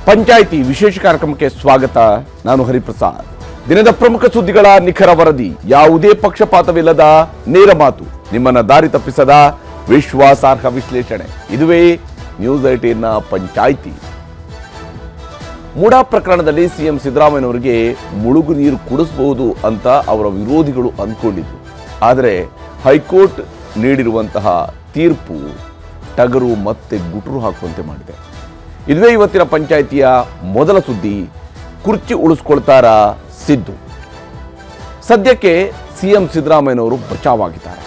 ಪಂಚಾಯಿತಿ ವಿಶೇಷ ಕಾರ್ಯಕ್ರಮಕ್ಕೆ ಸ್ವಾಗತ. ನಾನು ಹರಿಪ್ರಸಾದ್. ದಿನದ ಪ್ರಮುಖ ಸುದ್ದಿಗಳ ನಿಖರ ವರದಿ, ಯಾವುದೇ ಪಕ್ಷಪಾತವಿಲ್ಲದ ನೇರ ಮಾತು, ನಿಮ್ಮನ್ನ ದಾರಿ ತಪ್ಪಿಸದ ವಿಶ್ವಾಸಾರ್ಹ ವಿಶ್ಲೇಷಣೆ. ಇದುವೇ ನ್ಯೂಸ್ 18ನ ಪಂಚಾಯಿತಿ. ಮೂಡಾ ಪ್ರಕರಣದಲ್ಲಿ ಸಿಎಂ ಸಿದ್ದರಾಮಯ್ಯನವರಿಗೆ ಮುಳುಗು ನೀರು ಕುಡಿಸಬಹುದು ಅಂತ ಅವರ ವಿರೋಧಿಗಳು ಅಂದ್ಕೊಂಡಿದ್ರು. ಆದರೆ ಹೈಕೋರ್ಟ್ ನೀಡಿರುವಂತಹ ತೀರ್ಪು ಟಗರು ಮತ್ತೆ ಗುಟುರು ಹಾಕುವಂತೆ ಮಾಡಿದೆ. ಇದುವೇ ಇವತ್ತಿನ ಪಂಚಾಯಿತಿಯ ಮೊದಲ ಸುದ್ದಿ. ಕುರ್ಚಿ ಉಳಿಸ್ಕೊಳ್ತಾರಾ ಸಿದ್ದು? ಸದ್ಯಕ್ಕೆ ಸಿಎಂ ಸಿದ್ದರಾಮಯ್ಯನವರು ಬಚಾವಾಗಿದ್ದಾರೆ.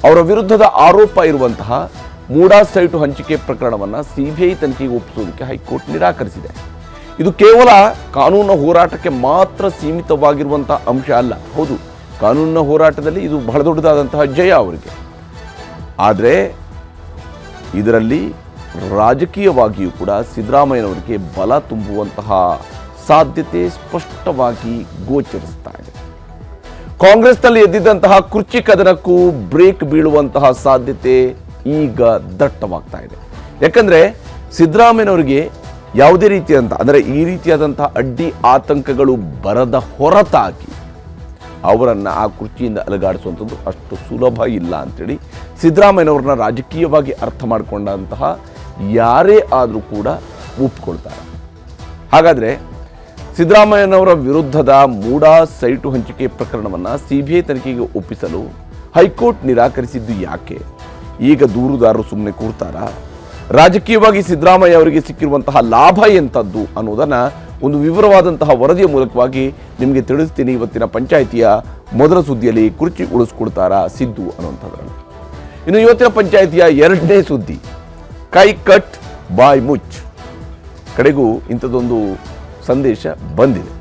ಅವರ ವಿರುದ್ಧದ ಆರೋಪ ಇರುವಂತಹ ಮೂಡಾ ಸೈಟು ಹಂಚಿಕೆ ಪ್ರಕರಣವನ್ನು ಸಿಬಿಐ ತನಿಖೆಗೆ ಒಪ್ಪಿಸೋದಕ್ಕೆ ಹೈಕೋರ್ಟ್ ನಿರಾಕರಿಸಿದೆ. ಇದು ಕೇವಲ ಕಾನೂನಿನ ಹೋರಾಟಕ್ಕೆ ಮಾತ್ರ ಸೀಮಿತವಾಗಿರುವಂತಹ ಅಂಶ ಅಲ್ಲ. ಹೌದು, ಕಾನೂನಿನ ಹೋರಾಟದಲ್ಲಿ ಇದು ಬಹಳ ದೊಡ್ಡದಾದಂತಹ ಜಯ ಅವರಿಗೆ. ಆದರೆ ಇದರಲ್ಲಿ ರಾಜಕೀಯವಾಗಿಯೂ ಕೂಡ ಸಿದ್ದರಾಮಯ್ಯನವರಿಗೆ ಬಲ ತುಂಬುವಂತಹ ಸಾಧ್ಯತೆ ಸ್ಪಷ್ಟವಾಗಿ ಗೋಚರಿಸ್ತಾ ಇದೆ. ಕಾಂಗ್ರೆಸ್ನಲ್ಲಿ ಎದ್ದಿದ್ದಂತಹ ಕುರ್ಚಿ ಕದನಕ್ಕೂ ಬ್ರೇಕ್ ಬೀಳುವಂತಹ ಸಾಧ್ಯತೆ ಈಗ ದಟ್ಟವಾಗ್ತಾ ಇದೆ. ಯಾಕಂದ್ರೆ ಸಿದ್ದರಾಮಯ್ಯನವರಿಗೆ ಯಾವುದೇ ರೀತಿಯಾದಂಥ, ಅಂದರೆ ಈ ರೀತಿಯಾದಂತಹ ಅಡ್ಡಿ ಆತಂಕಗಳು ಬರದ ಹೊರತಾಗಿ ಅವರನ್ನು ಆ ಕುರ್ಚಿಯಿಂದ ಅಲುಗಾಡಿಸುವಂಥದ್ದು ಅಷ್ಟು ಸುಲಭ ಇಲ್ಲ ಅಂತೇಳಿ ಸಿದ್ದರಾಮಯ್ಯನವ್ರನ್ನ ರಾಜಕೀಯವಾಗಿ ಅರ್ಥ ಮಾಡಿಕೊಂಡಂತಹ ಯಾರೇ ಆದರೂ ಕೂಡ ಒಪ್ಕೊಳ್ತಾರೆ. ಹಾಗಾದರೆ ಸಿದ್ದರಾಮಯ್ಯನವರ ವಿರುದ್ಧದ ಮೂಡಾ ಸೈಟು ಹಂಚಿಕೆ ಪ್ರಕರಣವನ್ನು ಸಿಬಿಐ ತನಿಖೆಗೆ ಒಪ್ಪಿಸಲು ಹೈಕೋರ್ಟ್ ನಿರಾಕರಿಸಿದ್ದು ಯಾಕೆ? ಈಗ ದೂರುದಾರರು ಸುಮ್ಮನೆ ಕೂರ್ತಾರಾ? ರಾಜಕೀಯವಾಗಿ ಸಿದ್ದರಾಮಯ್ಯ ಅವರಿಗೆ ಸಿಕ್ಕಿರುವಂತಹ ಲಾಭ ಎಂಥದ್ದು ಅನ್ನೋದನ್ನು ಒಂದು ವಿವರವಾದಂತಹ ವರದಿಯ ಮೂಲಕವಾಗಿ ನಿಮಗೆ ತಿಳಿಸ್ತೀನಿ ಇವತ್ತಿನ ಪಂಚಾಯಿತಿಯ ಮೊದಲ ಸುದ್ದಿಯಲ್ಲಿ. ಕುರ್ಚಿ ಉಳಿಸ್ಕೊಳ್ತಾರಾ ಸಿದ್ದು ಅನ್ನುವಂಥದ್ರಲ್ಲಿ. ಇನ್ನು ಇವತ್ತಿನ ಪಂಚಾಯಿತಿಯ ಎರಡನೇ ಸುದ್ದಿ, ಕೈ ಕಟ್ ಬಾಯ್ ಮುಚ್. ಕಡೆಗೂ ಇಂಥದ್ದೊಂದು ಸಂದೇಶ ಬಂದಿದೆ.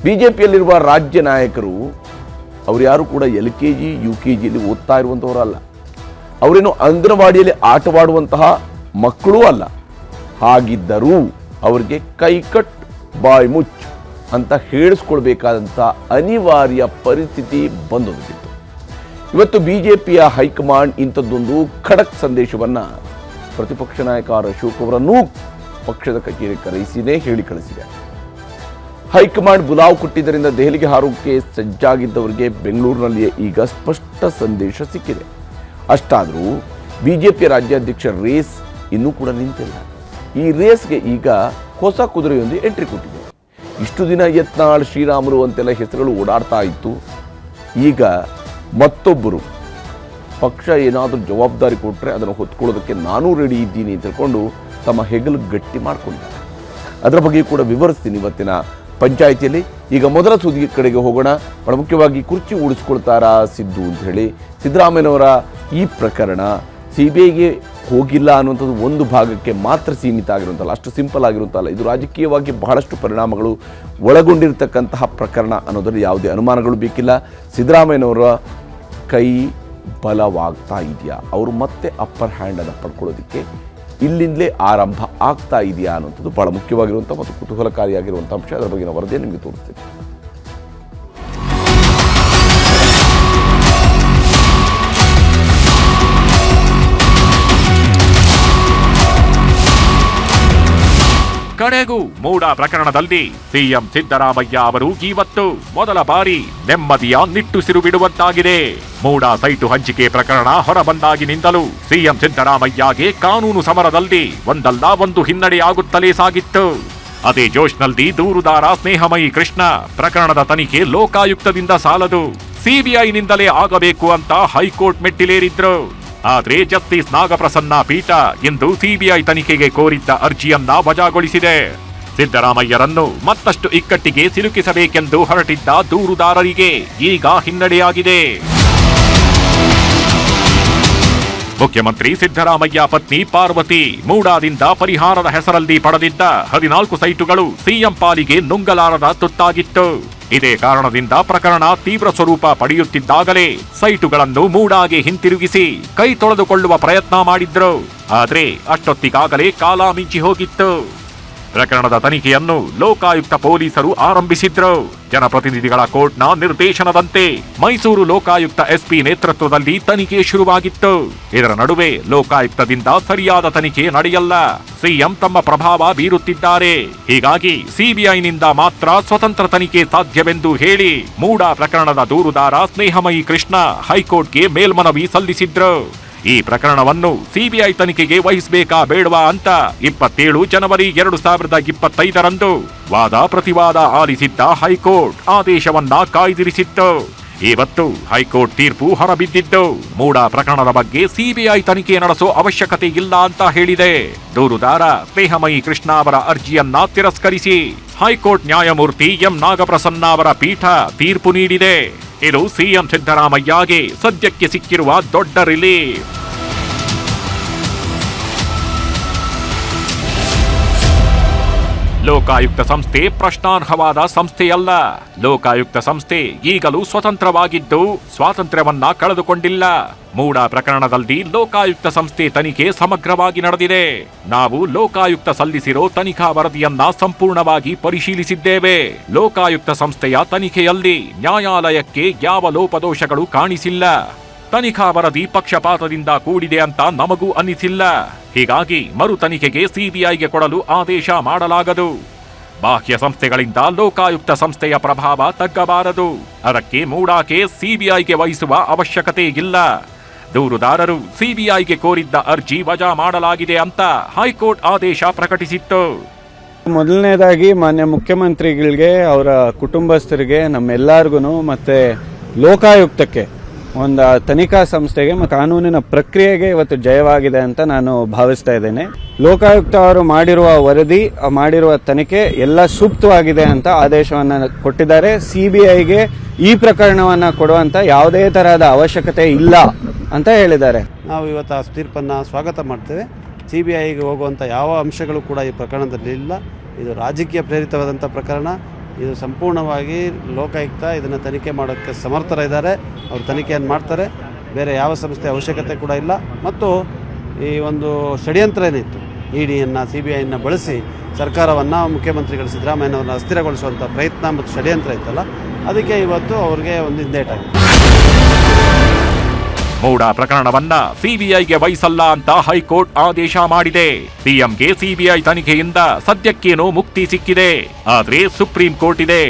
ಬಿಜೆಪಿಯಲ್ಲಿರುವ ರಾಜ್ಯ ನಾಯಕರು ಅವರು ಯಾರು ಕೂಡ LKG UKGಯಲ್ಲಿ ಓದ್ತಾ ಇರುವಂಥವರಲ್ಲ. ಅವರೇನು ಅಂಗನವಾಡಿಯಲ್ಲಿ ಆಟವಾಡುವಂತಹ ಮಕ್ಕಳೂ ಅಲ್ಲ. ಹಾಗಿದ್ದರೂ ಅವರಿಗೆ ಕೈ ಕಟ್ ಬಾಯ್ ಮುಚ್ ಅಂತ ಹೇಳಿಸ್ಕೊಳ್ಬೇಕಾದಂಥ ಅನಿವಾರ್ಯ ಪರಿಸ್ಥಿತಿ ಬಂದೊದಗಿತ್ತು. ಇವತ್ತು ಬಿಜೆಪಿಯ ಹೈಕಮಾಂಡ್ ಇಂಥದ್ದೊಂದು ಖಡಕ್ ಸಂದೇಶವನ್ನು ಪ್ರತಿಪಕ್ಷ ನಾಯಕ ಅಶೋಕ್ ಅವರನ್ನೂ ಪಕ್ಷದ ಕಚೇರಿ ಕರೆಸಿನೇ ಹೇಳಿ ಕಳಿಸಿದೆ. ಹೈಕಮಾಂಡ್ ಬುಲಾವ್ ಕೊಟ್ಟಿದ್ದರಿಂದ ದೆಹಲಿಗೆ ಹಾರೋಕೆ ಸಜ್ಜಾಗಿದ್ದವರಿಗೆ ಬೆಂಗಳೂರಿನಲ್ಲಿಯೇ ಈಗ ಸ್ಪಷ್ಟ ಸಂದೇಶ ಸಿಕ್ಕಿದೆ. ಅಷ್ಟಾದರೂ ಬಿಜೆಪಿಯ ರಾಜ್ಯಾಧ್ಯಕ್ಷ ರೇಸ್ ಇನ್ನೂ ಕೂಡ ನಿಂತಿಲ್ಲ. ಈ ರೇಸ್ಗೆ ಈಗ ಹೊಸ ಕುದುರೆಯೊಂದು ಎಂಟ್ರಿ ಕೊಟ್ಟಿದೆ. ಇಷ್ಟು ದಿನ ಯತ್ನಾಳ್, ಶ್ರೀರಾಮುಲು ಅಂತೆಲ್ಲ ಹೆಸರುಗಳು ಓಡಾಡ್ತಾ ಇತ್ತು. ಈಗ ಮತ್ತೊಬ್ಬರು ಪಕ್ಷ ಏನಾದರೂ ಜವಾಬ್ದಾರಿ ಕೊಟ್ಟರೆ ಅದನ್ನು ಹೊತ್ಕೊಳ್ಳೋದಕ್ಕೆ ನಾನೂ ರೆಡಿ ಇದ್ದೀನಿ ಅಂತ ತಿಳ್ಕೊಂಡು ತಮ್ಮ ಹೆಗಲು ಗಟ್ಟಿ ಮಾಡಿಕೊಂಡಿದ್ದಾರೆ. ಅದರ ಬಗ್ಗೆ ಕೂಡ ವಿವರಿಸ್ತೀನಿ ಇವತ್ತಿನ ಪಂಚಾಯಿತಿಯಲ್ಲಿ. ಈಗ ಮೊದಲ ಸುದ್ದಿ ಕಡೆಗೆ ಹೋಗೋಣ. ಬಹಳ ಮುಖ್ಯವಾಗಿ ಕುರ್ಚಿ ಉಳಿಸ್ಕೊಳ್ತಾರಾ ಸಿದ್ದು ಅಂತ ಹೇಳಿ. ಸಿದ್ದರಾಮಯ್ಯನವರ ಈ ಪ್ರಕರಣ ಸಿಬಿಐಗೆ ಹೋಗಿಲ್ಲ ಅನ್ನುವಂಥದ್ದು ಒಂದು ಭಾಗಕ್ಕೆ ಮಾತ್ರ ಸೀಮಿತ ಆಗಿರುವಂಥಲ್ಲ, ಅಷ್ಟು ಸಿಂಪಲ್ ಆಗಿರುವಂಥಲ್ಲ. ಇದು ರಾಜಕೀಯವಾಗಿ ಬಹಳಷ್ಟು ಪರಿಣಾಮಗಳು ಒಳಗೊಂಡಿರತಕ್ಕಂತಹ ಪ್ರಕರಣ ಅನ್ನೋದರಲ್ಲಿ ಯಾವುದೇ ಅನುಮಾನಗಳು ಬೇಕಿಲ್ಲ. ಸಿದ್ದರಾಮಯ್ಯನವರ ಕೈ ಬಲವಾಗ್ತಾ ಇದೆಯಾ? ಅವರು ಮತ್ತೆ ಅಪ್ಪರ್ ಹ್ಯಾಂಡನ್ನು ಪಡ್ಕೊಳ್ಳೋದಕ್ಕೆ ಇಲ್ಲಿಂದಲೇ ಆರಂಭ ಆಗ್ತಾ ಇದೆಯಾ ಅನ್ನೋಂಥದ್ದು ಬಹಳ ಮುಖ್ಯವಾಗಿರುವಂಥ ಮತ್ತು ಕುತೂಹಲಕಾರಿಯಾಗಿರುವಂಥ ಅಂಶ. ಅದರ ಬಗ್ಗಿನ ವರದಿ ನಿಮಗೆ ತೋರಿಸ್ತೀನಿ. ಕಡೆಗೂ ಮೂಡಾ ಪ್ರಕರಣದಲ್ಲಿ ಸಿಎಂ ಸಿದ್ದರಾಮಯ್ಯ ಅವರು ಇವತ್ತು ಮೊದಲ ಬಾರಿ ನೆಮ್ಮದಿಯ ನಿಟ್ಟುಸಿರು ಬಿಡುವಂತಾಗಿದೆ. ಮೂಡಾ ಸೈಟು ಹಂಚಿಕೆ ಪ್ರಕರಣ ಹೊರಬಂದಾಗಿನಿಂದಲೂ ಸಿಎಂ ಸಿದ್ದರಾಮಯ್ಯಗೆ ಕಾನೂನು ಸಮರದಲ್ಲಿ ಒಂದಲ್ಲ ಒಂದು ಹಿನ್ನಡೆಯಾಗುತ್ತಲೇ ಸಾಗಿತ್ತು. ಅದೇ ಜೋಶ್ನಲ್ಲಿ ದೂರುದಾರ ಸ್ನೇಹಮಯಿ ಕೃಷ್ಣ ಪ್ರಕರಣದ ತನಿಖೆ ಲೋಕಾಯುಕ್ತದಿಂದ ಸಾಲದು, ಸಿಬಿಐನಿಂದಲೇ ಆಗಬೇಕು ಅಂತ ಹೈಕೋರ್ಟ್ ಮೆಟ್ಟಿಲೇರಿದ್ರು. ಆದರೆ ಜಸ್ಟಿಸ್ ನಾಗಪ್ರಸನ್ನ ಪೀಠ ಇಂದು ಸಿಬಿಐ ತನಿಖೆಗೆ ಕೋರಿದ್ದ ಅರ್ಜಿಯನ್ನ ವಜಾಗೊಳಿಸಿದೆ. ಸಿದ್ದರಾಮಯ್ಯರನ್ನು ಮತ್ತಷ್ಟು ಇಕ್ಕಟ್ಟಿಗೆ ಸಿಲುಕಿಸಬೇಕೆಂದು ಹೊರಟಿದ್ದ ದೂರುದಾರರಿಗೆ ಈಗ ಹಿನ್ನಡೆಯಾಗಿದೆ. ಮುಖ್ಯಮಂತ್ರಿ ಸಿದ್ದರಾಮಯ್ಯ ಪತ್ನಿ ಪಾರ್ವತಿ ಮೂಡಾದಿಂದ ಪರಿಹಾರದ ಹೆಸರಲ್ಲಿ ಪಡೆದಿದ್ದ 14 ಸೈಟುಗಳು ಸಿಎಂ ಪಾಲಿಗೆ ನುಂಗಲಾರದ ತುತ್ತಾಗಿತ್ತು. ಇದೇ ಕಾರಣದಿಂದ ಪ್ರಕರಣ ತೀವ್ರ ಸ್ವರೂಪ ಪಡೆಯುತ್ತಿದ್ದಾಗಲೇ ಸೈಟುಗಳನ್ನು ಮೂಡಾಗೆ ಹಿಂತಿರುಗಿಸಿ ಕೈ ತೊಳೆದುಕೊಳ್ಳುವ ಪ್ರಯತ್ನ ಮಾಡಿದ್ರು. ಆದ್ರೆ ಅಷ್ಟೊತ್ತಿಗಾಗಲೇ ಕಾಲ ಮಿಂಚಿ ಹೋಗಿತ್ತು. ಪ್ರಕರಣದ ತನಿಖೆಯನ್ನು ಲೋಕಾಯುಕ್ತ ಪೊಲೀಸರು ಆರಂಭಿಸಿದ್ರು. ಜನಪ್ರತಿನಿಧಿಗಳ ಕೋರ್ಟ್ನ ನಿರ್ದೇಶನದಂತೆ ಮೈಸೂರು ಲೋಕಾಯುಕ್ತ ಎಸ್ಪಿ ನೇತೃತ್ವದಲ್ಲಿ ತನಿಖೆ ಶುರುವಾಗಿತ್ತು. ಇದರ ನಡುವೆ ಲೋಕಾಯುಕ್ತದಿಂದ ಸರಿಯಾದ ತನಿಖೆ ನಡೆಯಲ್ಲ, ಸಿಎಂ ತಮ್ಮ ಪ್ರಭಾವ ಬೀರುತ್ತಿದ್ದಾರೆ, ಹೀಗಾಗಿ ಸಿಬಿಐನಿಂದ ಮಾತ್ರ ಸ್ವತಂತ್ರ ತನಿಖೆ ಸಾಧ್ಯವೆಂದು ಹೇಳಿ ಮೂಡಾ ಪ್ರಕರಣದ ದೂರುದಾರ ಸ್ನೇಹಮಯಿ ಕೃಷ್ಣ ಹೈಕೋರ್ಟ್ಗೆ ಮೇಲ್ಮನವಿ ಸಲ್ಲಿಸಿದ್ರು. ಈ ಪ್ರಕರಣವನ್ನು ಸಿಬಿಐ ತನಿಖೆಗೆ ವಹಿಸಬೇಕಾ ಬೇಡವಾ ಅಂತ 27 ಜನವರಿ 2025ರಂದು ವಾದ ಪ್ರತಿವಾದ ಆಲಿಸಿದ್ದ ಹೈಕೋರ್ಟ್ ಆದೇಶವನ್ನ ಕಾಯ್ದಿರಿಸಿತ್ತು. ಇವತ್ತು ಹೈಕೋರ್ಟ್ ತೀರ್ಪು ಹೊರಬಿದ್ದಿದ್ದು ಮೂಡಾ ಪ್ರಕರಣದ ಬಗ್ಗೆ ಸಿಬಿಐ ತನಿಖೆ ನಡೆಸೋ ಅವಶ್ಯಕತೆ ಇಲ್ಲ ಅಂತ ಹೇಳಿದೆ. ದೂರುದಾರ ಸ್ನೇಹಮಯಿ ಕೃಷ್ಣ ಅವರ ಅರ್ಜಿಯನ್ನ ತಿರಸ್ಕರಿಸಿ ಹೈಕೋರ್ಟ್ ನ್ಯಾಯಮೂರ್ತಿ ಎಂ ನಾಗಪ್ರಸನ್ನ ಅವರ ಪೀಠ ತೀರ್ಪು ನೀಡಿದೆ. ಇದು ಸಿಎಂ ಸಿದ್ದರಾಮಯ್ಯಗೆ ಸದ್ಯಕ್ಕೆ ಸಿಕ್ಕಿರುವ ದೊಡ್ಡ ರಿಲೀಫ್. ಲೋಕಾಯುಕ್ತ ಸಂಸ್ಥೆ ಪ್ರಶ್ನಾರ್ಹವಾದ ಸಂಸ್ಥೆಯಲ್ಲ. ಲೋಕಾಯುಕ್ತ ಸಂಸ್ಥೆ ಈಗಲೂ ಸ್ವತಂತ್ರವಾಗಿದ್ದು ಸ್ವಾತಂತ್ರ್ಯವನ್ನ ಕಳೆದುಕೊಂಡಿಲ್ಲ. ಮೂಡಾ ಪ್ರಕರಣದಲ್ಲಿ ಲೋಕಾಯುಕ್ತ ಸಂಸ್ಥೆ ತನಿಖೆ ಸಮಗ್ರವಾಗಿ ನಡೆದಿದೆ. ನಾವು ಲೋಕಾಯುಕ್ತ ಸಲ್ಲಿಸಿರೋ ತನಿಖಾ ವರದಿಯನ್ನ ಸಂಪೂರ್ಣವಾಗಿ ಪರಿಶೀಲಿಸಿದ್ದೇವೆ. ಲೋಕಾಯುಕ್ತ ಸಂಸ್ಥೆಯ ತನಿಖೆಯಲ್ಲಿ ನ್ಯಾಯಾಲಯಕ್ಕೆ ಯಾವ ಲೋಪದೋಷಗಳು ಕಾಣಿಸಿಲ್ಲ. ತನಿಖಾ ವರದಿ ಪಕ್ಷಪಾತದಿಂದ ಕೂಡಿದೆ ಅಂತ ನಮಗೂ ಅನ್ನಿಸಿಲ್ಲ. ಹೀಗಾಗಿ ಮರು ತನಿಖೆಗೆ ಸಿಬಿಐಗೆ ಕೊಡಲು ಆದೇಶ ಮಾಡಲಾಗದು. ಬಾಹ್ಯ ಸಂಸ್ಥೆಗಳಿಂದ ಲೋಕಾಯುಕ್ತ ಸಂಸ್ಥೆಯ ಪ್ರಭಾವ ತಗ್ಗಬಾರದು. ಅದಕ್ಕೆ ಮೂಡಾಕೆ ಸಿಬಿಐಗೆ ವಹಿಸುವ ಅವಶ್ಯಕತೆ ಇಲ್ಲ. ದೂರುದಾರರು ಸಿಬಿಐಗೆ ಕೋರಿದ್ದ ಅರ್ಜಿ ವಜಾ ಮಾಡಲಾಗಿದೆ ಅಂತ ಹೈಕೋರ್ಟ್ ಆದೇಶ ಪ್ರಕಟಿಸಿತ್ತು. ಮೊದಲನೇದಾಗಿ ಮಾನ್ಯ ಮುಖ್ಯಮಂತ್ರಿಗಳಿಗೆ, ಅವರ ಕುಟುಂಬಸ್ಥರಿಗೆ, ನಮ್ಮೆಲ್ಲರಿಗೂ ಮತ್ತೆ ಲೋಕಾಯುಕ್ತಕ್ಕೆ, ಒಂದು ತನಿಖಾ ಸಂಸ್ಥೆಗೆ ಮತ್ತು ಕಾನೂನಿನ ಪ್ರಕ್ರಿಯೆಗೆ ಇವತ್ತು ಜಯವಾಗಿದೆ ಅಂತ ನಾನು ಭಾವಿಸ್ತಾ ಇದ್ದೇನೆ. ಲೋಕಾಯುಕ್ತ ಅವರು ಮಾಡಿರುವ ವರದಿ, ಮಾಡಿರುವ ತನಿಖೆ ಎಲ್ಲ ಸೂಕ್ತವಾಗಿದೆ ಅಂತ ಆದೇಶವನ್ನು ಕೊಟ್ಟಿದ್ದಾರೆ. ಸಿಬಿಐಗೆ ಈ ಪ್ರಕರಣವನ್ನು ಕೊಡುವಂತ ಯಾವುದೇ ತರಹದ ಅವಶ್ಯಕತೆ ಇಲ್ಲ ಅಂತ ಹೇಳಿದ್ದಾರೆ. ನಾವು ಇವತ್ತು ಆ ತೀರ್ಪನ್ನು ಸ್ವಾಗತ ಮಾಡ್ತೇವೆ. ಸಿಬಿಐಗೆ ಹೋಗುವಂಥ ಯಾವ ಅಂಶಗಳು ಕೂಡ ಈ ಪ್ರಕರಣದಲ್ಲಿ ಇಲ್ಲ. ಇದು ರಾಜಕೀಯ ಪ್ರೇರಿತವಾದಂಥ ಪ್ರಕರಣ. ಇದು ಸಂಪೂರ್ಣವಾಗಿ ಲೋಕಾಯುಕ್ತ ಇದನ್ನು ತನಿಖೆ ಮಾಡೋಕ್ಕೆ ಸಮರ್ಥರಿದ್ದಾರೆ. ಅವರು ತನಿಖೆಯನ್ನು ಮಾಡ್ತಾರೆ. ಬೇರೆ ಯಾವ ಸಂಸ್ಥೆ ಅವಶ್ಯಕತೆ ಕೂಡ ಇಲ್ಲ. ಮತ್ತು ಈ ಒಂದು ಷಡ್ಯಂತ್ರ ಏನಿತ್ತು, ಇಡಿಯನ್ನು ಸಿಬಿಐಯನ್ನು ಬಳಸಿ ಸರ್ಕಾರವನ್ನು ಮುಖ್ಯಮಂತ್ರಿಗಳು ಸಿದ್ದರಾಮಯ್ಯನವರನ್ನು ಅಸ್ಥಿರಗೊಳಿಸುವಂಥ ಪ್ರಯತ್ನ ಮತ್ತು ಷಡ್ಯಂತ್ರ ಇತ್ತಲ್ಲ, ಅದಕ್ಕೆ ಇವತ್ತು ಅವ್ರಿಗೆ ಒಂದು ಹಿಂದೇಟಾಗಿದೆ. ಮೂಡಾ ಪ್ರಕರಣವನ್ನ ಸಿಬಿಐಗೆ ವಹಿಸಲ್ಲ ಅಂತ ಹೈಕೋರ್ಟ್ ಆದೇಶ ಮಾಡಿದೆ. ಸಿಎಂಗೆ ಸಿಬಿಐ ತನಿಖೆಯಿಂದ ಸದ್ಯಕ್ಕೇನೋ ಮುಕ್ತಿ ಸಿಕ್ಕಿದೆ. ಆದ್ರೆ ಸುಪ್ರೀಂ ಕೋರ್ಟ್ ಇದೆ.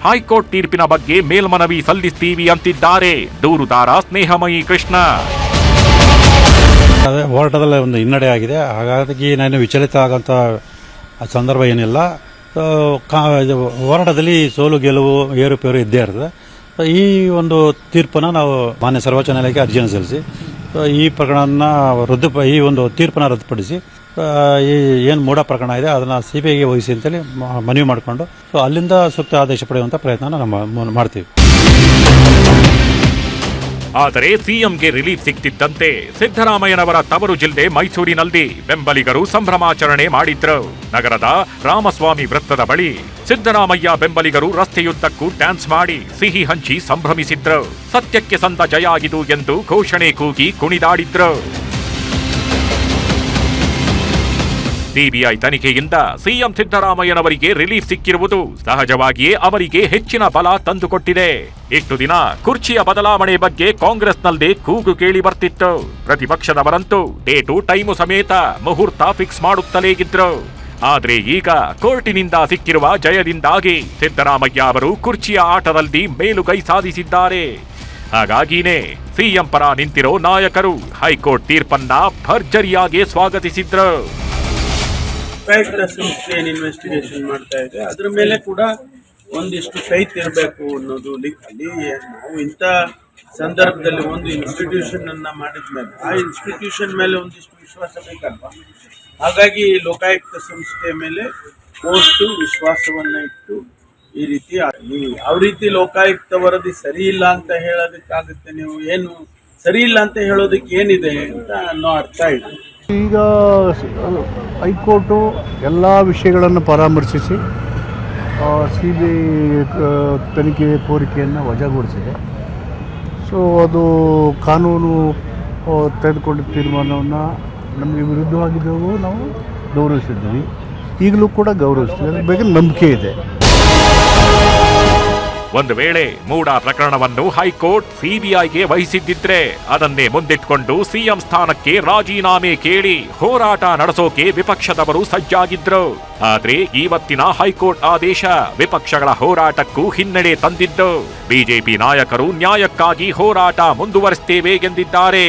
ಹೈಕೋರ್ಟ್ ತೀರ್ಪಿನ ಬಗ್ಗೆ ಮೇಲ್ಮನವಿ ಸಲ್ಲಿಸ್ತೀವಿ ಅಂತಿದ್ದಾರೆ ದೂರುದಾರ ಸ್ನೇಹಮಯಿ ಕೃಷ್ಣ. ಹೋರಾಟದಲ್ಲಿ ಒಂದು ಹಿನ್ನಡೆ ಆಗಿದೆ. ಹಾಗಾಗಿ ನಾನು ವಿಚಲಿತ ಆಗುವಂಥ ಸಂದರ್ಭ ಏನಿಲ್ಲ. ಹೋರಾಟದಲ್ಲಿ ಸೋಲು ಗೆಲುವು ಏರುಪೇರು ಇದ್ದೇ ಇರ್ತದೆ. ಈ ಒಂದು ತೀರ್ಪನ್ನು ನಾವು ಮಾನ್ಯ ಸರ್ವೋಚ್ಚ ನ್ಯಾಯಾಲಯಕ್ಕೆ ಅರ್ಜಿಯನ್ನು ಸಲ್ಲಿಸಿ ಈ ಪ್ರಕರಣನ ಈ ಒಂದು ತೀರ್ಪನ್ನು ರದ್ದುಪಡಿಸಿ ಏನು ಮೂಡಾ ಪ್ರಕರಣ ಇದೆ ಅದನ್ನು ಸಿಬಿಐಗೆ ವಹಿಸಿ ಅಂತೇಳಿ ಮನವಿ ಮಾಡಿಕೊಂಡು ಅಲ್ಲಿಂದ ಸೂಕ್ತ ಆದೇಶ ಪಡೆಯುವಂಥ ಪ್ರಯತ್ನ ನಾವು ಮಾಡ್ತೀವಿ. ಆದರೆ ಸಿಎಂಗೆ ರಿಲೀಫ್ ಸಿಕ್ತಿದ್ದಂತೆ ಸಿದ್ದರಾಮಯ್ಯನವರ ತವರು ಜಿಲ್ಲೆ ಮೈಸೂರಿನಲ್ಲಿ ಬೆಂಬಲಿಗರು ಸಂಭ್ರಮಾಚರಣೆ ಮಾಡಿದ್ರು. ನಗರದ ರಾಮಸ್ವಾಮಿ ವೃತ್ತದ ಬಳಿ ಸಿದ್ದರಾಮಯ್ಯ ಬೆಂಬಲಿಗರು ರಸ್ತೆಯುದ್ದಕ್ಕೂ ಡ್ಯಾನ್ಸ್ ಮಾಡಿ ಸಿಹಿ ಹಂಚಿ ಸಂಭ್ರಮಿಸಿದ್ರು. ಸತ್ಯಕ್ಕೆ ಸಂದ ಜಯ ಆಗಿದು ಎಂದು ಘೋಷಣೆ ಕೂಗಿ ಕುಣಿದಾಡಿದ್ರು. ಸಿಬಿಐ ತನಿಖೆಯಿಂದ ಸಿಎಂ ಸಿದ್ದರಾಮಯ್ಯನವರಿಗೆ ರಿಲೀಫ್ ಸಿಕ್ಕಿರುವುದು ಸಹಜವಾಗಿಯೇ ಅವರಿಗೆ ಹೆಚ್ಚಿನ ಬಲ ತಂದುಕೊಟ್ಟಿದೆ. ಇಷ್ಟು ದಿನ ಕುರ್ಚಿಯ ಬದಲಾವಣೆ ಬಗ್ಗೆ ಕಾಂಗ್ರೆಸ್ನಲ್ಲೇ ಕೂಗು ಕೇಳಿ ಬರ್ತಿತ್ತು. ಪ್ರತಿಪಕ್ಷದವರಂತೂ ಡೇಟು ಟೈಮು ಸಮೇತ ಮುಹೂರ್ತ ಫಿಕ್ಸ್ ಮಾಡುತ್ತಲೇ ಇದ್ರು. ಆದ್ರೆ ಈಗ ಕೋರ್ಟಿನಿಂದ ಸಿಕ್ಕಿರುವ ಜಯದಿಂದಾಗಿ ಸಿದ್ದರಾಮಯ್ಯ ಅವರು ಕುರ್ಚಿಯ ಆಟದಲ್ಲಿ ಮೇಲುಗೈ ಸಾಧಿಸಿದ್ದಾರೆ. ಹಾಗಾಗಿನೇ ಸಿಎಂ ಪರ ನಿಂತಿರೋ ನಾಯಕರು ಹೈಕೋರ್ಟ್ ತೀರ್ಪನ್ನ ಭರ್ಜರಿಯಾಗಿ ಸ್ವಾಗತಿಸಿದ್ರು. ಲೋಕಾಯುಕ್ತ ಸಂಸ್ಥೆ ಏನು ಇನ್ವೆಸ್ಟಿಗೇಷನ್ ಮಾಡ್ತಾ ಇದೆ ಅದ್ರ ಮೇಲೆ ಕೂಡ ಒಂದಿಷ್ಟು ಕೈತ್ ಇರಬೇಕು ಅನ್ನೋದು ಅಲ್ಲಿ ನಾವು ಇಂಥ ಸಂದರ್ಭದಲ್ಲಿ ಒಂದು ಇನ್ಸ್ಟಿಟ್ಯೂಷನ್ ಅನ್ನ ಮಾಡಿದ್ಮೇಲೆ ಆ ಇನ್ಸ್ಟಿಟ್ಯೂಷನ್ ಮೇಲೆ ಒಂದಿಷ್ಟು ವಿಶ್ವಾಸ ಬೇಕಲ್ವಾ. ಹಾಗಾಗಿ ಲೋಕಾಯುಕ್ತ ಸಂಸ್ಥೆ ಮೇಲೆ ಪೋಸ್ಟು ವಿಶ್ವಾಸವನ್ನ ಇಟ್ಟು ಈ ರೀತಿ ಯಾವ ರೀತಿ ಲೋಕಾಯುಕ್ತ ವರದಿ ಸರಿ ಇಲ್ಲ ಅಂತ ಹೇಳೋದಕ್ಕಾಗುತ್ತೆ. ನೀವು ಏನು ಸರಿ ಇಲ್ಲ ಅಂತ ಹೇಳೋದಕ್ಕೆ ಏನಿದೆ ಅಂತ ಅನ್ನೋ ಅರ್ಥ ಇದೆ. ಈಗ ಹೈಕೋರ್ಟು ಎಲ್ಲ ವಿಷಯಗಳನ್ನು ಪರಾಮರ್ಶಿಸಿ ಸಿಬಿಐ ತನಿಖೆ ಕೋರಿಕೆಯನ್ನು ವಜಾಗೊಳಿಸಿದೆ. ಸೊ ಅದು ಕಾನೂನು ತೆಗೆದುಕೊಂಡ ತೀರ್ಮಾನವನ್ನು ನಮಗೆ ವಿರುದ್ಧವಾಗಿದ್ದವು ನಾವು ಗೌರವಿಸಿದ್ದೀವಿ. ಈಗಲೂ ಕೂಡ ಗೌರವಿಸ್ತೀವಿ, ಅದ್ರ ಬಗ್ಗೆ ನಂಬಿಕೆ ಇದೆ. ಒಂದು ವೇಳೆ ಮೂಡಾ ಪ್ರಕರಣವನ್ನು ಹೈಕೋರ್ಟ್ ಸಿಬಿಐಗೆ ವಹಿಸಿದ್ದಿದ್ರೆ ಅದನ್ನೇ ಮುಂದಿಟ್ಕೊಂಡು ಸಿಎಂ ಸ್ಥಾನಕ್ಕೆ ರಾಜೀನಾಮೆ ಕೇಳಿ ಹೋರಾಟ ನಡೆಸೋಕೆ ವಿಪಕ್ಷದವರು ಸಜ್ಜಾಗಿದ್ರು. ಆದ್ರೆ ಇವತ್ತಿನ ಹೈಕೋರ್ಟ್ ಆದೇಶ ವಿಪಕ್ಷಗಳ ಹೋರಾಟಕ್ಕೂ ಹಿನ್ನಡೆ ತಂದಿದ್ದು. ಬಿಜೆಪಿ ನಾಯಕರು ನ್ಯಾಯಕ್ಕಾಗಿ ಹೋರಾಟ ಮುಂದುವರಿಸುತ್ತೇವೆ ಎಂದಿದ್ದಾರೆ.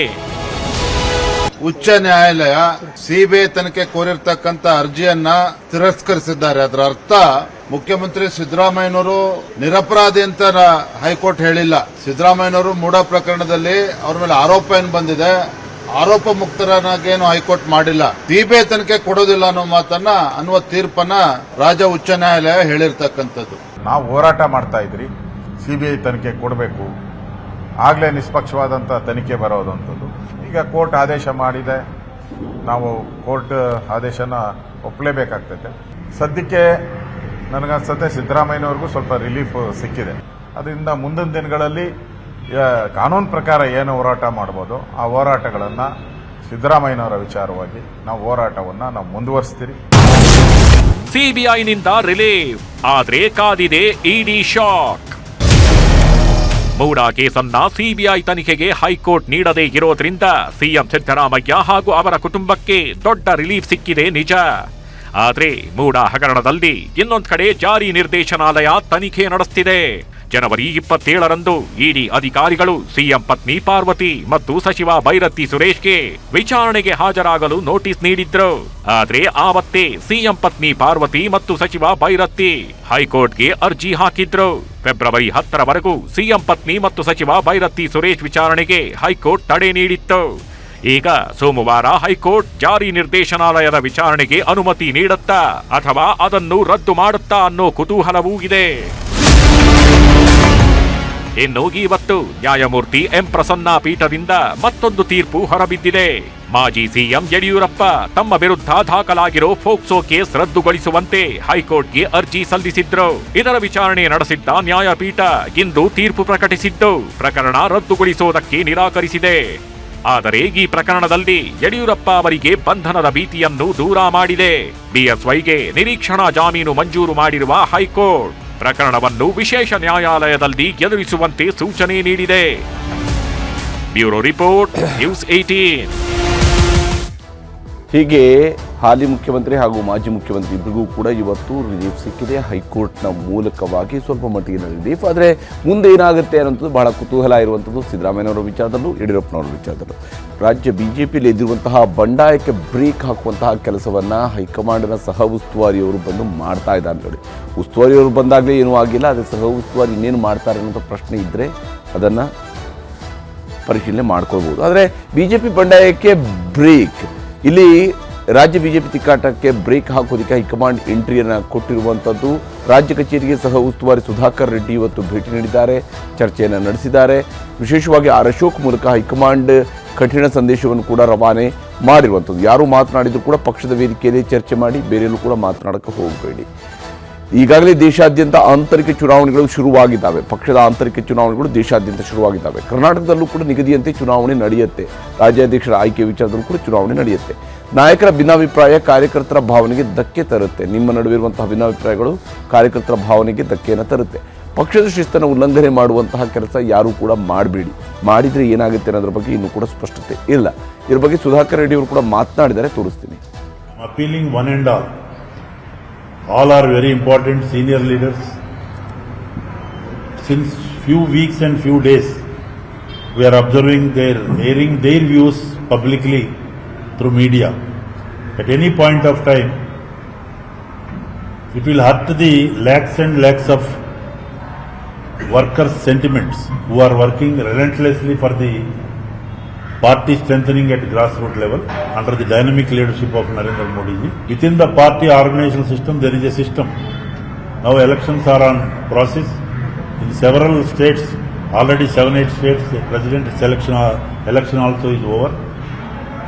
ಉಚ್ಚ ನ್ಯಾಯಾಲಯ ಸಿಬಿಐ ತನಿಖೆ ಕೋರಿರ್ತಕ್ಕಂಥ ಅರ್ಜಿಯನ್ನ ತಿರಸ್ಕರಿಸಿದ್ದಾರೆ. ಅದರ ಅರ್ಥ ಮುಖ್ಯಮಂತ್ರಿ ಸಿದ್ದರಾಮಯ್ಯನವರು ನಿರಪರಾಧಿ ಅಂತ ಹೈಕೋರ್ಟ್ ಹೇಳಿಲ್ಲ. ಸಿದ್ದರಾಮಯ್ಯನವರು ಮೂಡಾ ಪ್ರಕರಣದಲ್ಲಿ ಅವ್ರ ಮೇಲೆ ಆರೋಪ ಏನ್ ಬಂದಿದೆ, ಆರೋಪ ಮುಕ್ತರನ್ನಾಗೇನು ಹೈಕೋರ್ಟ್ ಮಾಡಿಲ್ಲ. ಸಿಬಿಐ ತನಿಖೆ ಕೊಡೋದಿಲ್ಲ ಅನ್ನುವ ತೀರ್ಪನ್ನ ರಾಜ್ಯ ಉಚ್ಚ ನ್ಯಾಯಾಲಯ ಹೇಳಿರ್ತಕ್ಕಂಥದ್ದು. ನಾವು ಹೋರಾಟ ಮಾಡ್ತಾ ಇದ್ರಿ, ಸಿಬಿಐ ತನಿಖೆ ಕೊಡಬೇಕು, ಆಗ್ಲೇ ನಿಷ್ಪಕ್ಷವಾದಂತ ತನಿಖೆ ಬರೋದಂಥದ್ದು. ಈಗ ಕೋರ್ಟ್ ಆದೇಶ ಮಾಡಿದೆ, ನಾವು ಕೋರ್ಟ್ ಆದೇಶನ ಒಪ್ಪಲೇಬೇಕಾಗ್ತೈತೆ. ಸದ್ಯಕ್ಕೆ ನನಗನ್ಸುತ್ತೆ ಸಿದ್ದರಾಮಯ್ಯನವ್ರಿಗೂ ಸ್ವಲ್ಪ ರಿಲೀಫ್ ಸಿಕ್ಕಿದೆ. ಅದರಿಂದ ಮುಂದಿನ ದಿನಗಳಲ್ಲಿ ಕಾನೂನು ಪ್ರಕಾರ ಏನು ಹೋರಾಟ ಮಾಡ್ಬೋದು ಆ ಹೋರಾಟಗಳನ್ನು ಸಿದ್ದರಾಮಯ್ಯನವರ ವಿಚಾರವಾಗಿ ನಾವು ಹೋರಾಟವನ್ನು ನಾವು ಮುಂದುವರಿಸ್ತೀರಿ. ಸಿಬಿಐನಿಂದ ರಿಲೀಫ್, ಆದ್ರೆ ಕಾದಿದೆ ಇಡಿ ಶಾಕ್. ಮೂಡಾ ಕೇಸನ್ನ ಸಿಬಿಐ ತನಿಖೆಗೆ ಹೈಕೋರ್ಟ್ ನೀಡದೇ ಇರೋದ್ರಿಂದ ಸಿಎಂ ಸಿದ್ದರಾಮಯ್ಯ ಹಾಗೂ ಅವರ ಕುಟುಂಬಕ್ಕೆ ದೊಡ್ಡ ರಿಲೀಫ್ ಸಿಕ್ಕಿದೆ ನಿಜ. ಆದ್ರೆ ಮೂಡಾ ಹಗರಣದಲ್ಲಿ ಇನ್ನೊಂದ್ ಕಡೆ ಜಾರಿ ನಿರ್ದೇಶನಾಲಯ ತನಿಖೆ ನಡೆಸುತ್ತಿದೆ. ಜನವರಿ 27ರಂದು ಇಡಿ ಅಧಿಕಾರಿಗಳು ಸಿಎಂ ಪತ್ನಿ ಪಾರ್ವತಿ ಮತ್ತು ಸಚಿವ ಭೈರತಿ ಸುರೇಶ್ಗೆ ವಿಚಾರಣೆಗೆ ಹಾಜರಾಗಲು ನೋಟಿಸ್ ನೀಡಿದ್ರು. ಆದ್ರೆ ಆವತ್ತೇ ಸಿಎಂ ಪತ್ನಿ ಪಾರ್ವತಿ ಮತ್ತು ಸಚಿವ ಭೈರತಿ ಹೈಕೋರ್ಟ್ಗೆ ಅರ್ಜಿ ಹಾಕಿದ್ರು. ಫೆಬ್ರವರಿ 10ರವರೆಗೂ ಸಿಎಂ ಪತ್ನಿ ಮತ್ತು ಸಚಿವ ಭೈರತಿ ಸುರೇಶ್ ವಿಚಾರಣೆಗೆ ಹೈಕೋರ್ಟ್ ತಡೆ ನೀಡಿತ್ತು. ಈಗ ಸೋಮವಾರ ಹೈಕೋರ್ಟ್ ಜಾರಿ ನಿರ್ದೇಶನಾಲಯದ ವಿಚಾರಣೆಗೆ ಅನುಮತಿ ನೀಡುತ್ತಾ ಅಥವಾ ಅದನ್ನು ರದ್ದು ಮಾಡುತ್ತಾ ಅನ್ನೋ ಕುತೂಹಲವೂ ಇದೆ. ಇನ್ನು ಇವತ್ತು ನ್ಯಾಯಮೂರ್ತಿ ಎಂ ಪ್ರಸನ್ನ ಪೀಠದಿಂದ ಮತ್ತೊಂದು ತೀರ್ಪು ಹೊರಬಿದ್ದಿದೆ. ಮಾಜಿ ಸಿಎಂ ಯಡಿಯೂರಪ್ಪ ತಮ್ಮ ವಿರುದ್ಧ ದಾಖಲಾಗಿರೋ ಫೋಕ್ಸೋ ಕೇಸ್ ರದ್ದುಗೊಳಿಸುವಂತೆ ಹೈಕೋರ್ಟ್ಗೆ ಅರ್ಜಿ ಸಲ್ಲಿಸಿದ್ರು. ಇದರ ವಿಚಾರಣೆ ನಡೆಸಿದ್ದ ನ್ಯಾಯಪೀಠ ಇಂದು ತೀರ್ಪು ಪ್ರಕಟಿಸಿದ್ದು ಪ್ರಕರಣ ರದ್ದುಗೊಳಿಸುವುದಕ್ಕೆ ನಿರಾಕರಿಸಿದೆ. ಆದರೆ ಈ ಪ್ರಕರಣದಲ್ಲಿ ಯಡಿಯೂರಪ್ಪ ಅವರಿಗೆ ಬಂಧನದ ಭೀತಿಯನ್ನು ದೂರ ಮಾಡಿದೆ. ಬಿಎಸ್ವೈಗೆ ನಿರೀಕ್ಷಣಾ ಜಾಮೀನು ಮಂಜೂರು ಮಾಡಿರುವ ಹೈಕೋರ್ಟ್ ಪ್ರಕರಣವನ್ನು ವಿಶೇಷ ನ್ಯಾಯಾಲಯದಲ್ಲಿ ಎದುರಿಸುವಂತೆ ಸೂಚನೆ ನೀಡಿದೆ. Bureau report, news 18. ಹೀಗೆ ಹಾಲಿ ಮುಖ್ಯಮಂತ್ರಿ ಹಾಗೂ ಮಾಜಿ ಮುಖ್ಯಮಂತ್ರಿ ಇಬ್ಬರಿಗೂ ಕೂಡ ಇವತ್ತು ರಿಲೀಫ್ ಸಿಕ್ಕಿದೆ ಹೈಕೋರ್ಟ್ನ ಮೂಲಕವಾಗಿ. ಸ್ವಲ್ಪ ಮಟ್ಟಿಗಿನ ರಿಲೀಫ್. ಆದರೆ ಮುಂದೆ ಏನಾಗುತ್ತೆ ಅನ್ನೋದು ಬಹಳ ಕುತೂಹಲ ಇರುವಂಥದ್ದು ಸಿದ್ದರಾಮಯ್ಯನವರ ವಿಚಾರದಲ್ಲೂ ಯಡಿಯೂರಪ್ಪನವರ ವಿಚಾರದಲ್ಲೂ. ರಾಜ್ಯ ಬಿಜೆಪಿಯಲ್ಲಿ ಎದ್ದಿರುವಂತಹ ಬಂಡಾಯಕ್ಕೆ ಬ್ರೇಕ್ ಹಾಕುವಂತಹ ಕೆಲಸವನ್ನು ಹೈಕಮಾಂಡ್ನ ಸಹ ಉಸ್ತುವಾರಿಯವರು ಬಂದು ಮಾಡ್ತಾ ಇದ್ದಾರೆ ನೋಡಿ. ಉಸ್ತುವಾರಿಯವರು ಬಂದಾಗಲೇ ಏನೂ ಆಗಿಲ್ಲ, ಆದರೆ ಸಹ ಉಸ್ತುವಾರಿ ಇನ್ನೇನು ಮಾಡ್ತಾರೆ ಅನ್ನೋಂಥ ಪ್ರಶ್ನೆ ಇದ್ದರೆ ಅದನ್ನು ಪರಿಶೀಲನೆ ಮಾಡ್ಕೊಳ್ಬೋದು. ಆದರೆ ಬಿಜೆಪಿ ಬಂಡಾಯಕ್ಕೆ ಬ್ರೇಕ್, ಇಲ್ಲಿ ರಾಜ್ಯ ಬಿಜೆಪಿ ತಿಕ್ಕಾಟಕ್ಕೆ ಬ್ರೇಕ್ ಹಾಕೋದಕ್ಕೆ ಹೈಕಮಾಂಡ್ ಎಂಟ್ರಿಯನ್ನು ಕೊಟ್ಟಿರುವಂಥದ್ದು. ರಾಜ್ಯ ಕಚೇರಿಗೆ ಸಹ ಉಸ್ತುವಾರಿ ಸುಧಾಕರ್ ರೆಡ್ಡಿ ಇವತ್ತು ಭೇಟಿ ನೀಡಿದ್ದಾರೆ, ಚರ್ಚೆಯನ್ನು ನಡೆಸಿದ್ದಾರೆ. ವಿಶೇಷವಾಗಿ ಆರ್ ಅಶೋಕ್ ಮೂಲಕ ಹೈಕಮಾಂಡ್ ಕಠಿಣ ಸಂದೇಶವನ್ನು ಕೂಡ ರವಾನೆ ಮಾಡಿರುವಂಥದ್ದು. ಯಾರು ಮಾತನಾಡಿದ್ರು ಕೂಡ ಪಕ್ಷದ ವೇದಿಕೆಯಲ್ಲಿ ಚರ್ಚೆ ಮಾಡಿ, ಬೇರೆಯಲ್ಲೂ ಕೂಡ ಮಾತನಾಡಕ್ಕೆ ಹೋಗಬೇಡಿ. ಈಗಾಗಲೇ ದೇಶಾದ್ಯಂತ ಆಂತರಿಕ ಚುನಾವಣೆಗಳು ಶುರುವಾಗಿದ್ದಾವೆ. ಪಕ್ಷದ ಆಂತರಿಕ ಚುನಾವಣೆಗಳು ದೇಶಾದ್ಯಂತ ಶುರುವಾಗಿದ್ದಾವೆ. ಕರ್ನಾಟಕದಲ್ಲೂ ಕೂಡ ನಿಗದಿಯಂತೆ ಚುನಾವಣೆ ನಡೆಯುತ್ತೆ. ರಾಜ್ಯಾಧ್ಯಕ್ಷರ ಆಯ್ಕೆ ವಿಚಾರದಲ್ಲೂ ಕೂಡ ಚುನಾವಣೆ ನಡೆಯುತ್ತೆ. ನಾಯಕರ ಭಿನ್ನಾಭಿಪ್ರಾಯ ಕಾರ್ಯಕರ್ತರ ಭಾವನೆಗೆ ಧಕ್ಕೆ ತರುತ್ತೆ. ನಿಮ್ಮ ನಡುವೆ ಇರುವಂತಹ ಭಿನ್ನಾಭಿಪ್ರಾಯಗಳು ಕಾರ್ಯಕರ್ತರ ಭಾವನೆಗೆ ಧಕ್ಕೆಯನ್ನು ತರುತ್ತೆ. ಪಕ್ಷದ ಶಿಸ್ತನ್ನು ಉಲ್ಲಂಘನೆ ಮಾಡುವಂತಹ ಕೆಲಸ ಯಾರೂ ಕೂಡ ಮಾಡಬೇಡಿ. ಮಾಡಿದರೆ ಏನಾಗುತ್ತೆ ಅನ್ನೋದ್ರ ಬಗ್ಗೆ ಇನ್ನೂ ಕೂಡ ಸ್ಪಷ್ಟತೆ ಇಲ್ಲ. ಇದ್ರ ಬಗ್ಗೆ ಸುಧಾಕರ್ ರೆಡ್ಡಿ ಅವರು ಕೂಡ ಮಾತನಾಡಿದರೆ ತೋರಿಸ್ತೀನಿ. Appealing one and all are very important senior leaders. Since few weeks and few days, we are observing their airing their views publicly through media. At any point of time, it will hurt the lakhs and lakhs of workers' sentiments who are working relentlessly for the party strengthening at grassroots level under the dynamic leadership of Narendra Modi ji. Within the party organizational system, there is a system. Now elections are on process. In several states, already 7-8 states, the president's election also is over.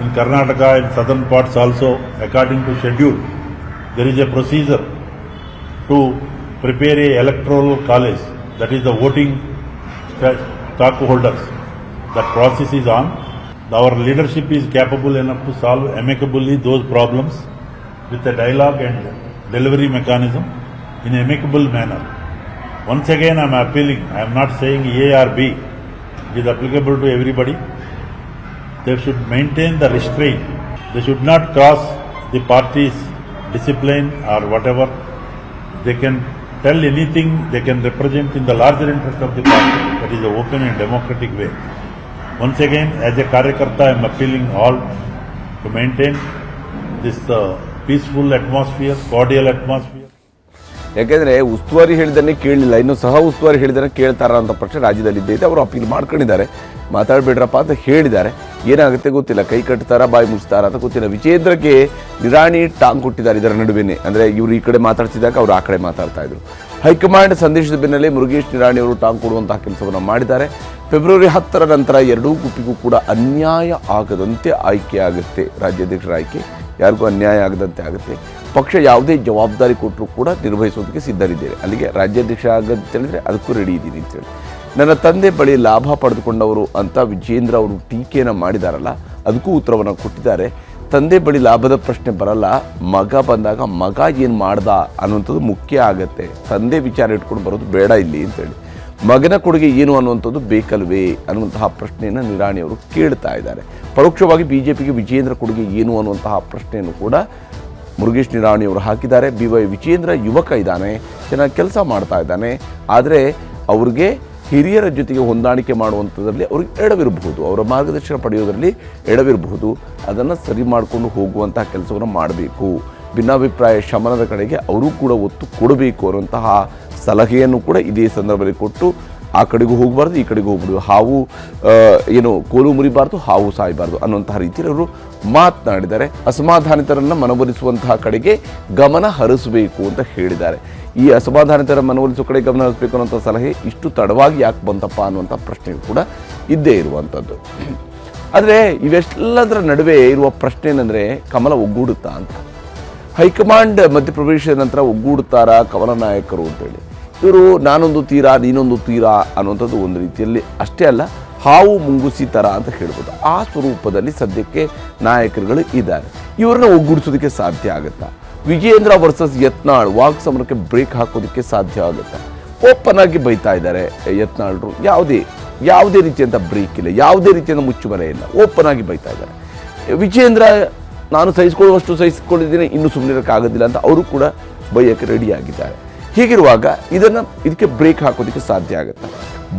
In Karnataka, in southern parts also, according to schedule, there is a procedure to prepare a electoral college, that is the voting stockholders. That process is on. Our leadership is capable enough to solve amicably those problems with a dialogue and delivery mechanism in amicable manner. Once again, I am appealing, I am not saying A or B, it is applicable to everybody. They should maintain the restraint. They should not cross the party's discipline or whatever. They can tell anything they can represent in the larger interest of the party. That is an open and democratic way. Once again, as a Karyakarta, I am appealing all to maintain this peaceful atmosphere, cordial atmosphere. ಯಾಕೆಂದರೆ ಉಸ್ತುವಾರಿ ಹೇಳಿದ್ದನ್ನೇ ಕೇಳಲಿಲ್ಲ, ಇನ್ನು ಸಹ ಉಸ್ತುವಾರಿ ಹೇಳಿದ್ದನ್ನು ಕೇಳ್ತಾರ ಅಂತ ಪ್ರಶ್ನೆ ರಾಜ್ಯದಲ್ಲಿ ಇದ್ದೈತೆ. ಅವರು ಅಪೀಲ್ ಮಾಡ್ಕೊಂಡಿದ್ದಾರೆ, ಮಾತಾಡಬೇಡ್ರಪ್ಪ ಅಂತ ಹೇಳಿದ್ದಾರೆ. ಏನಾಗುತ್ತೆ ಗೊತ್ತಿಲ್ಲ, ಕೈ ಕಟ್ತಾರಾ ಬಾಯಿ ಮುಚ್ತಾರ ಅಂತ ಗೊತ್ತಿಲ್ಲ. ವಿಜೇಂದ್ರಕ್ಕೆ ನಿರಾಣಿ ಟಾಂಗ್ ಕೊಟ್ಟಿದ್ದಾರೆ ಇದರ ನಡುವೆನೇ. ಅಂದರೆ ಇವರು ಈ ಕಡೆ ಮಾತಾಡ್ತಿದ್ದಾಗ ಅವರು ಆ ಕಡೆ ಮಾತಾಡ್ತಾ ಇದ್ರು. ಹೈಕಮಾಂಡ್ ಸಂದೇಶದ ಬೆನ್ನಲ್ಲೇ ಮುರುಗೇಶ್ ನಿರಾಣಿ ಅವರು ಟಾಂಗ್ ಕೊಡುವಂತಹ ಕೆಲಸವನ್ನು ಮಾಡಿದ್ದಾರೆ. ಫೆಬ್ರವರಿ 10 ನಂತರ ಎರಡೂ ಗುಂಪಿಗೂ ಕೂಡ ಅನ್ಯಾಯ ಆಗದಂತೆ ಆಯ್ಕೆ ಆಗುತ್ತೆ. ರಾಜ್ಯಾಧ್ಯಕ್ಷರ ಆಯ್ಕೆ ಯಾರಿಗೂ ಅನ್ಯಾಯ ಆಗದಂತೆ ಆಗುತ್ತೆ. ಪಕ್ಷ ಯಾವುದೇ ಜವಾಬ್ದಾರಿ ಕೊಟ್ಟರೂ ಕೂಡ ನಿರ್ವಹಿಸೋದಕ್ಕೆ ಸಿದ್ಧರಿದ್ದೇನೆ. ಅಲ್ಲಿಗೆ ರಾಜ್ಯಾಧ್ಯಕ್ಷ ಆಗಂತ ಹೇಳಿದ್ರೆ ಅದಕ್ಕೂ ರೆಡಿ ಇದ್ದೀನಿ ಅಂತೇಳಿ. ನನ್ನ ತಂದೆ ಬಳಿ ಲಾಭ ಪಡೆದುಕೊಂಡವರು ಅಂತ ವಿಜೇಂದ್ರ ಅವರು ಟೀಕೆಯನ್ನು ಮಾಡಿದಾರಲ್ಲ, ಅದಕ್ಕೂ ಉತ್ತರವನ್ನು ಕೊಟ್ಟಿದ್ದಾರೆ. ತಂದೆ ಬಳಿ ಲಾಭದ ಪ್ರಶ್ನೆ ಬರಲ್ಲ, ಮಗ ಬಂದಾಗ ಮಗ ಏನು ಮಾಡ್ದ ಅನ್ನುವಂಥದ್ದು ಮುಖ್ಯ ಆಗುತ್ತೆ. ತಂದೆ ವಿಚಾರ ಇಟ್ಕೊಂಡು ಬರೋದು ಬೇಡ ಇಲ್ಲಿ ಅಂತೇಳಿ. ಮಗನ ಕೊಡುಗೆ ಏನು ಅನ್ನುವಂಥದ್ದು ಬೇಕಲ್ವೇ ಅನ್ನುವಂತಹ ಪ್ರಶ್ನೆಯನ್ನು ನಿರಾಣಿಯವರು ಕೇಳ್ತಾ ಇದ್ದಾರೆ. ಪರೋಕ್ಷವಾಗಿ ಬಿಜೆಪಿಗೆ ವಿಜೇಂದ್ರ ಕೊಡುಗೆ ಏನು ಅನ್ನುವಂತಹ ಪ್ರಶ್ನೆಯನ್ನು ಕೂಡ ಮುರುಗೇಶ್ ನಿರಾಣಿಯವರು ಹಾಕಿದ್ದಾರೆ. BY ವಿಜೇಂದ್ರ ಯುವಕ ಇದ್ದಾನೆ, ಚೆನ್ನಾಗಿ ಕೆಲಸ ಮಾಡ್ತಾ ಇದ್ದಾನೆ. ಆದರೆ ಅವ್ರಿಗೆ ಹಿರಿಯರ ಜೊತೆಗೆ ಹೊಂದಾಣಿಕೆ ಮಾಡುವಂಥದ್ರಲ್ಲಿ ಅವ್ರಿಗೆ ಎಡವಿರಬಹುದು, ಅವರ ಮಾರ್ಗದರ್ಶನ ಪಡೆಯೋದರಲ್ಲಿ ಎಡವಿರಬಹುದು. ಅದನ್ನು ಸರಿ ಮಾಡಿಕೊಂಡು ಹೋಗುವಂತಹ ಕೆಲಸವನ್ನು ಮಾಡಬೇಕು. ಭಿನ್ನಾಭಿಪ್ರಾಯ ಶಮನದ ಕಡೆಗೆ ಅವರು ಕೂಡ ಒತ್ತು ಕೊಡಬೇಕು ಅನ್ನುವಂತಹ ಸಲಹೆಯನ್ನು ಕೂಡ ಇದೇ ಸಂದರ್ಭದಲ್ಲಿ ಕೊಟ್ಟು, ಆ ಕಡೆಗೂ ಹೋಗಬಾರ್ದು, ಈ ಕಡೆಗೂ ಹೋಗ್ಬಾರ್ದು, ಹಾವು ಕೋಲು ಮುರಿಬಾರ್ದು, ಹಾವು ಸಾಯಬಾರ್ದು ಅನ್ನುವಂತಹ ರೀತಿಯಲ್ಲಿ ಅವರು ಮಾತನಾಡಿದ್ದಾರೆ. ಅಸಮಾಧಾನಿತರನ್ನು ಮನವೊಲಿಸುವಂತಹ ಕಡೆಗೆ ಗಮನ ಹರಿಸಬೇಕು ಅಂತ ಹೇಳಿದ್ದಾರೆ. ಈ ಅಸಮಾಧಾನಿತರ ಮನವೊಲಿಸುವ ಕಡೆ ಗಮನ ಹರಿಸಬೇಕು ಅನ್ನುವಂಥ ಸಲಹೆ ಇಷ್ಟು ತಡವಾಗಿ ಯಾಕೆ ಬಂತಪ್ಪ ಅನ್ನುವಂಥ ಪ್ರಶ್ನೆ ಕೂಡ ಇದ್ದೇ ಇರುವಂಥದ್ದು. ಆದರೆ ಇವೆಲ್ಲದರ ನಡುವೆ ಇರುವ ಪ್ರಶ್ನೆ ಏನಂದರೆ, ಕಮಲ ಒಗ್ಗೂಡುತ್ತಾ ಅಂತ. ಹೈಕಮಾಂಡ್ ಮಧ್ಯಪ್ರವೇಶದ ನಂತರ ಒಗ್ಗೂಡುತ್ತಾರಾ ಕಮಲ ನಾಯಕರು ಅಂತೇಳಿ. ಇವರು ನಾನೊಂದು ತೀರಾ ನೀನೊಂದು ತೀರಾ ಅನ್ನುವಂಥದ್ದು ಒಂದು ರೀತಿಯಲ್ಲಿ ಅಷ್ಟೇ ಅಲ್ಲ, ಹಾವು ಮುಂಗುಸಿ ಥರ ಅಂತ ಹೇಳ್ಬೋದು. ಆ ಸ್ವರೂಪದಲ್ಲಿ ಸದ್ಯಕ್ಕೆ ನಾಯಕರುಗಳು ಇದ್ದಾರೆ. ಇವರನ್ನ ಒಗ್ಗೂಡಿಸೋದಕ್ಕೆ ಸಾಧ್ಯ ಆಗುತ್ತಾ? ವಿಜೇಂದ್ರ ವರ್ಸಸ್ ಯತ್ನಾಳ್ ವಾಕ್ ಸಮರಕ್ಕೆ ಬ್ರೇಕ್ ಹಾಕೋದಕ್ಕೆ ಸಾಧ್ಯ ಆಗುತ್ತಾ? ಓಪನ್ ಆಗಿ ಬೈತಾ ಇದ್ದಾರೆ ಯತ್ನಾಳ್ರು. ಯಾವುದೇ ರೀತಿಯಂಥ ಬ್ರೇಕ್ ಇಲ್ಲ, ಯಾವುದೇ ರೀತಿಯಿಂದ ಮುಚ್ಚುಮರೆ ಇಲ್ಲ, ಓಪನ್ ಆಗಿ ಬೈತಾ ಇದ್ದಾರೆ. ವಿಜೇಂದ್ರ ನಾನು ಸಹಿಸಿಕೊಳ್ಳುವಷ್ಟು ಸಹಿಸಿಕೊಂಡಿದ್ದೀನಿ, ಇನ್ನೂ ಸುಮ್ಮನಿರೋಕ್ಕಾಗೋದಿಲ್ಲ ಅಂತ ಅವರು ಕೂಡ ಬೈಯಕ್ಕೆ ರೆಡಿಯಾಗಿದ್ದಾರೆ. ಹೀಗಿರುವಾಗ ಇದಕ್ಕೆ ಬ್ರೇಕ್ ಹಾಕೋದಕ್ಕೆ ಸಾಧ್ಯ ಆಗುತ್ತೆ.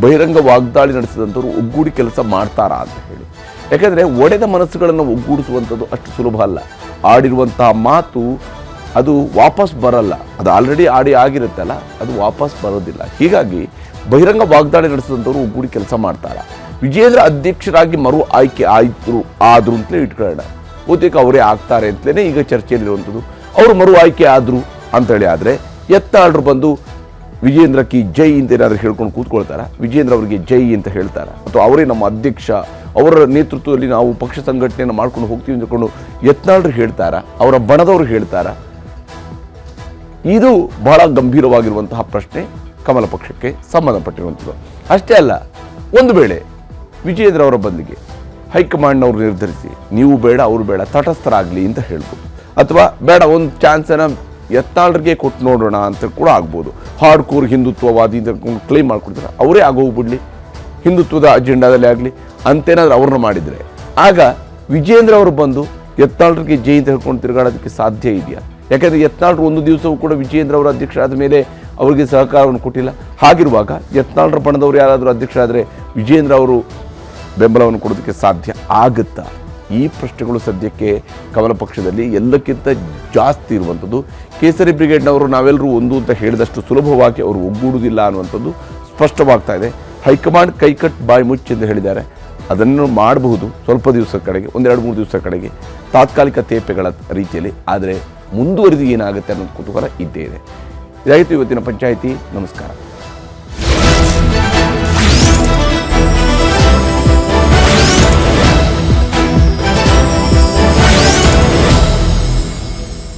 ಬಹಿರಂಗ ವಾಗ್ದಾಳಿ ನಡೆಸಿದಂಥವ್ರು ಒಗ್ಗೂಡಿ ಕೆಲಸ ಮಾಡ್ತಾರಾ ಅಂತ ಹೇಳಿ. ಯಾಕೆಂದರೆ ಒಡೆದ ಮನಸ್ಸುಗಳನ್ನು ಒಗ್ಗೂಡಿಸುವಂಥದ್ದು ಅಷ್ಟು ಸುಲಭ ಅಲ್ಲ. ಆಡಿರುವಂತಹ ಮಾತು ಅದು ವಾಪಸ್ ಬರಲ್ಲ, ಅದು ಆಲ್ರೆಡಿ ಆಗಿರುತ್ತಲ್ಲ, ಅದು ವಾಪಸ್ ಬರೋದಿಲ್ಲ. ಹೀಗಾಗಿ ಬಹಿರಂಗ ವಾಗ್ದಾಳಿ ನಡೆಸಿದಂಥವ್ರು ಒಗ್ಗೂಡಿ ಕೆಲಸ ಮಾಡ್ತಾರಾ? ವಿಜೇಂದ್ರ ಅಧ್ಯಕ್ಷರಾಗಿ ಮರು ಆಯ್ಕೆ ಆದರು ಅಂತಲೇ ಇಟ್ಕೊಳ್ಳೋಣ. ಬಹುತೇಕ ಅವರೇ ಆಗ್ತಾರೆ ಅಂತಲೇ ಈಗ ಚರ್ಚೆಯಲ್ಲಿರುವಂಥದ್ದು. ಅವರು ಮರು ಆಯ್ಕೆ ಆದರು ಅಂತೇಳಿ ಆದರೆ ಯತ್ನಾಳ್ರು ಬಂದು ವಿಜೇಂದ್ರ ಕಿ ಜೈ ಅಂತ ಏನಾದರೂ ಹೇಳ್ಕೊಂಡು ಕೂತ್ಕೊಳ್ತಾರ? ವಿಜೇಂದ್ರ ಅವರಿಗೆ ಜೈ ಅಂತ ಹೇಳ್ತಾರ? ಅಥವಾ ಅವರೇ ನಮ್ಮ ಅಧ್ಯಕ್ಷ, ಅವರ ನೇತೃತ್ವದಲ್ಲಿ ನಾವು ಪಕ್ಷ ಸಂಘಟನೆಯನ್ನು ಮಾಡ್ಕೊಂಡು ಹೋಗ್ತೀವಿ ಅಂದ್ಕೊಂಡು ಯತ್ನಾಳ್ರು ಹೇಳ್ತಾರ? ಅವರ ಬಣದವರು ಹೇಳ್ತಾರ? ಇದು ಬಹಳ ಗಂಭೀರವಾಗಿರುವಂತಹ ಪ್ರಶ್ನೆ ಕಮಲ ಪಕ್ಷಕ್ಕೆ ಸಂಬಂಧಪಟ್ಟಿರುವಂಥದ್ದು. ಅಷ್ಟೇ ಅಲ್ಲ, ಒಂದು ವೇಳೆ ವಿಜೇಂದ್ರ ಅವರ ಬದಲಿಗೆ ಹೈಕಮಾಂಡ್ನವರು ನಿರ್ಧರಿಸಿ ನೀವು ಬೇಡ ಅವರು ಬೇಡ ತಟಸ್ಥರಾಗಲಿ ಅಂತ ಹೇಳ್ಬೋದು, ಅಥವಾ ಬೇಡ ಒಂದು ಚಾನ್ಸನ್ನು ಯತ್ನಾಳ್ರಿಗೆ ಕೊಟ್ಟು ನೋಡೋಣ ಅಂತ ಕೂಡ ಆಗ್ಬೋದು. ಹಾರ್ಡ್ ಕೋರ್ ಹಿಂದುತ್ವವಾದಿ ಅಂತ ಕ್ಲೈಮ್ ಮಾಡ್ಕೊಡ್ತಾರೆ, ಅವರೇ ಆಗೋಗ್ಬಿಡ್ಲಿ ಹಿಂದುತ್ವದ ಅಜೆಂಡಾದಲ್ಲಿ ಆಗಲಿ ಅಂತೇನಾದ್ರೂ ಅವ್ರನ್ನ ಮಾಡಿದರೆ, ಆಗ ವಿಜೇಂದ್ರ ಅವರು ಬಂದು ಯತ್ನಾಳ್ರಿಗೆ ಜೈ ಅಂತ ಹೇಳ್ಕೊಂಡು ತಿರುಗಾಡೋದಕ್ಕೆ ಸಾಧ್ಯ ಇದೆಯಾ? ಯಾಕೆಂದರೆ ಯತ್ನಾಳ್ರು ಒಂದು ದಿವಸವೂ ಕೂಡ ವಿಜೇಂದ್ರ ಅವರ ಅಧ್ಯಕ್ಷರಾದ ಮೇಲೆ ಅವರಿಗೆ ಸಹಕಾರವನ್ನು ಕೊಟ್ಟಿಲ್ಲ. ಹಾಗಿರುವಾಗ ಯತ್ನಾಳ್ರ ಬಣದವರು ಯಾರಾದರೂ ಅಧ್ಯಕ್ಷರಾದರೆ ವಿಜೇಂದ್ರ ಅವರು ಬೆಂಬಲವನ್ನು ಕೊಡೋದಕ್ಕೆ ಸಾಧ್ಯ ಆಗುತ್ತಾ? ಈ ಪ್ರಶ್ನೆಗಳು ಸದ್ಯಕ್ಕೆ ಕಮಲ ಪಕ್ಷದಲ್ಲಿ ಎಲ್ಲಕ್ಕಿಂತ ಜಾಸ್ತಿ ಇರುವಂಥದ್ದು. ಕೇಸರಿ ಬ್ರಿಗೇಡ್ನವರು ನಾವೆಲ್ಲರೂ ಒಂದು ಅಂತ ಹೇಳಿದಷ್ಟು ಸುಲಭವಾಗಿ ಅವರು ಒಗ್ಗೂಡುವುದಿಲ್ಲ ಅನ್ನುವಂಥದ್ದು ಸ್ಪಷ್ಟವಾಗ್ತಾ ಇದೆ. ಹೈಕಮಾಂಡ್ ಕೈಕಟ್ ಬಾಯಿ ಮುಚ್ಚಿ ಎಂದು ಹೇಳಿದ್ದಾರೆ. ಅದನ್ನು ಮಾಡಬಹುದು ಸ್ವಲ್ಪ ದಿವಸದ ಕಡೆಗೆ, 1-2-3 ದಿವಸದ ಕಡೆಗೆ, ತಾತ್ಕಾಲಿಕ ತೇಪೆಗಳ ರೀತಿಯಲ್ಲಿ. ಆದರೆ ಮುಂದುವರಿದು ಏನಾಗುತ್ತೆ ಅನ್ನೋದು ಕುತೂಹಲ ಇದ್ದೇ ಇದೆ. ಇದಾಗಿತ್ತು ಇವತ್ತಿನ ಪಂಚಾಯಿತಿ. ನಮಸ್ಕಾರ.